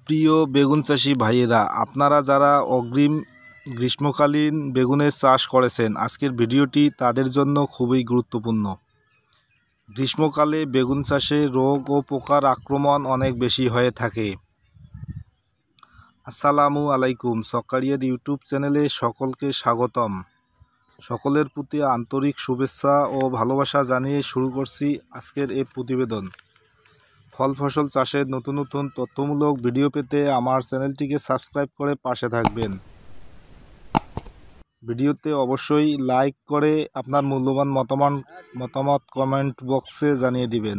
প্রিয় বেগুন চাষি ভাইয়েরা, আপনারা যারা অগ্রিম গ্রীষ্মকালীন বেগুনের চাষ করেছেন, আজকের ভিডিওটি তাদের জন্য খুবই গুরুত্বপূর্ণ। গ্রীষ্মকালে বেগুন চাষে রোগ ও পোকার আক্রমণ অনেক বেশি হয়ে থাকে। আসসালামু আলাইকুম, সকারিয়াদ ইউটিউব চ্যানেলে সকলকে স্বাগতম। সকলের প্রতি আন্তরিক শুভেচ্ছা ও ভালোবাসা জানিয়ে শুরু করছি আজকের এই প্রতিবেদন। ফল ফসল চাষের নতুন নতুন তথ্যমূলক ভিডিও পেতে আমার চ্যানেলটিকে সাবস্ক্রাইব করে পাশে থাকবেন। ভিডিওতে অবশ্যই লাইক করে আপনার মূল্যবান মতামত কমেন্ট বক্সে জানিয়ে দিবেন।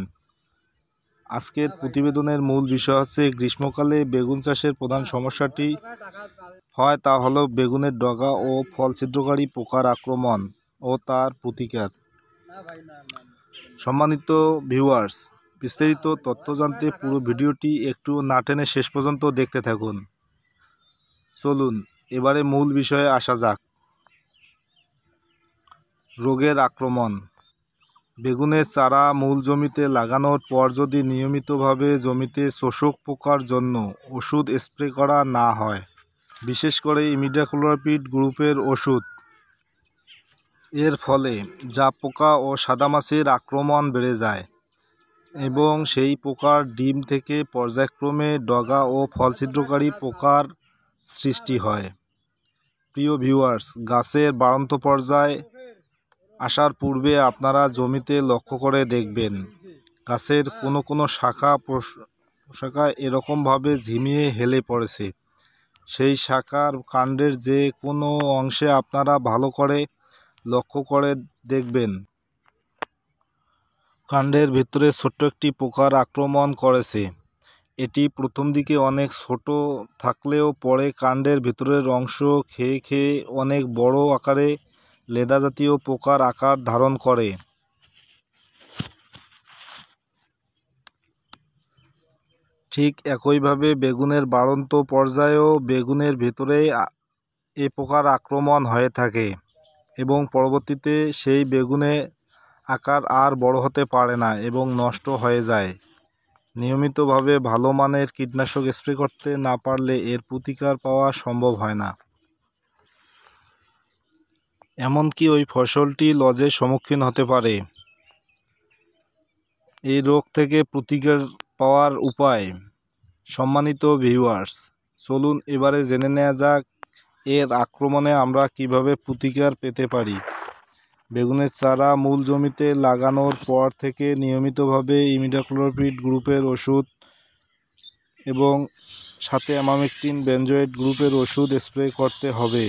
আজকের প্রতিবেদনের মূল বিষয় হচ্ছে গ্রীষ্মকালে বেগুন চাষের প্রধান সমস্যাটি হয় তা হলো বেগুনের ডগা ও ফল ছিদ্রকারী পোকার আক্রমণ ও তার প্রতিকার। সম্মানিত ভিউয়ার্স, বিস্তারিত তথ্য জানতে পুরো ভিডিওটি একটু না টেনে শেষ পর্যন্ত দেখতে থাকুন। চলুন এবারে মূল বিষয়ে আসা যাক। রোগের আক্রমণ। বেগুনের চারা মূল জমিতে লাগানোর পর যদি নিয়মিতভাবে জমিতে শোষক পোকার জন্য ওষুধ স্প্রে করা না হয়, বিশেষ করে ইমিডাক্লোপিড গ্রুপের ওষুধ, এর ফলে জাপ পোকা ও সাদামাছির আক্রমণ বেড়ে যায় এবং সেই পোকার ডিম থেকে পর্যায়ক্রমে ডগা ও ফল ছিদ্রকারী পোকার সৃষ্টি হয়। প্রিয় ভিউয়ার্স, গাছের বাড়ন্ত পর্যায়ে আসার পূর্বে আপনারা জমিতে লক্ষ্য করে দেখবেন গাছের কোনো শাখা এরকমভাবে ঝিমিয়ে হেলে পড়েছে। সেই শাখার কাণ্ডের যে কোনো অংশে আপনারা ভালো করে লক্ষ্য করে দেখবেন কাণ্ডের ভিতরে ছোট্ট একটি পোকার আক্রমণ করেছে। এটি প্রথম দিকে অনেক ছোট থাকলেও পরে কাণ্ডের ভিতরের অংশ খেয়ে খেয়ে অনেক বড় আকারে লেদা জাতীয় পোকার আকার ধারণ করে। ঠিক একইভাবে বেগুনের বাড়ন্ত পর্যায়েও বেগুনের ভিতরে এ পোকার আক্রমণ হয়ে থাকে এবং পরবর্তীতে সেই বেগুনের আকার আর বড় হতে পারে না এবং নষ্ট হয়ে যায়। নিয়মিতভাবে ভালো মানের কীটনাশক স্প্রে করতে না পারলে এর প্রতিকার পাওয়া সম্ভব হয় না। এমনকি ওই ফসলটি লসের সম্মুখীন হতে পারে। এই রোগ থেকে প্রতিকার পাওয়ার উপায়। সম্মানিত ভিউয়ার্স, চলুন এবারে জেনে নেওয়া যাক এর আক্রমণে আমরা কিভাবে প্রতিকার পেতে পারি। বেগুনের চারা মূল জমিতে লাগানোর পর থেকে নিয়মিতভাবে ইমিডাক্লোপিড গ্রুপের ওষুধ এবং সাথে অ্যামামেকটিন বেনজোয়েট গ্রুপের ওষুধ স্প্রে করতে হবে।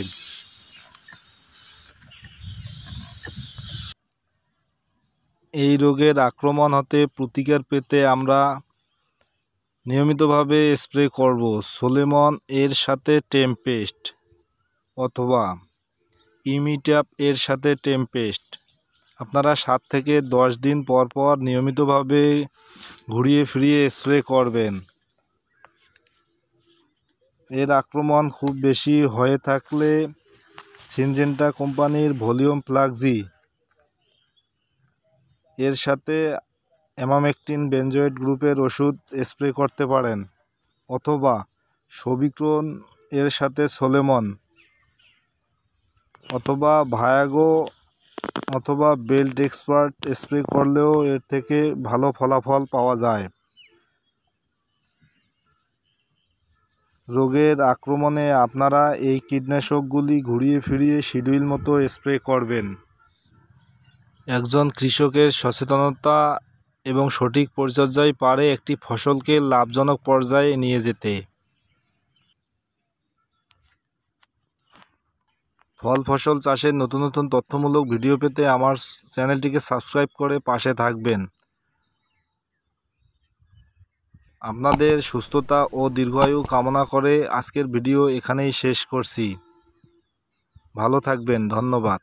এই রোগের আক্রমণ হতে প্রতিকার পেতে আমরা নিয়মিতভাবে স্প্রে করব সোলেমন এর সাথে টেম্পেস্ট অথবা ইমিট্যাপ এর সাথে টেম্পেস্ট। আপনারা 7 থেকে 10 দিন পর পর নিয়মিতভাবে ঘুরিয়ে ফিরিয়ে স্প্রে করবেন। এর আক্রমণ খুব বেশি হয়ে থাকলে সিনজেন্টা কোম্পানির ভলিউম ফ্লাক্সি এর সাথে অ্যামামেকটিন বেনজোয়েট গ্রুপের ওষুধ স্প্রে করতে পারেন অথবা সবিক্রন এর সাথে সোলেমন অথবা ভায়াগো অথবা বেল্ট এক্সপার্ট স্প্রে করলেও এর থেকে ভালো ফলাফল পাওয়া যায়। রোগের আক্রমণে আপনারা এই কীটনাশকগুলি ঘুরিয়ে ফিরিয়ে শিডিউল মতো স্প্রে করবেন। একজন কৃষকের সচেতনতা এবং সঠিক পরিচর্যায় পারে একটি ফসলকে লাভজনক পর্যায়ে নিয়ে যেতে। ফল ফসল চাষের নতুন নতুন তথ্যমূলক ভিডিও পেতে আমার চ্যানেলটিকে সাবস্ক্রাইব করে পাশে থাকবেন। আপনাদের সুস্থতা ও দীর্ঘায়ু কামনা করে আজকের ভিডিও এখানেই শেষ করছি। ভালো থাকবেন, ধন্যবাদ।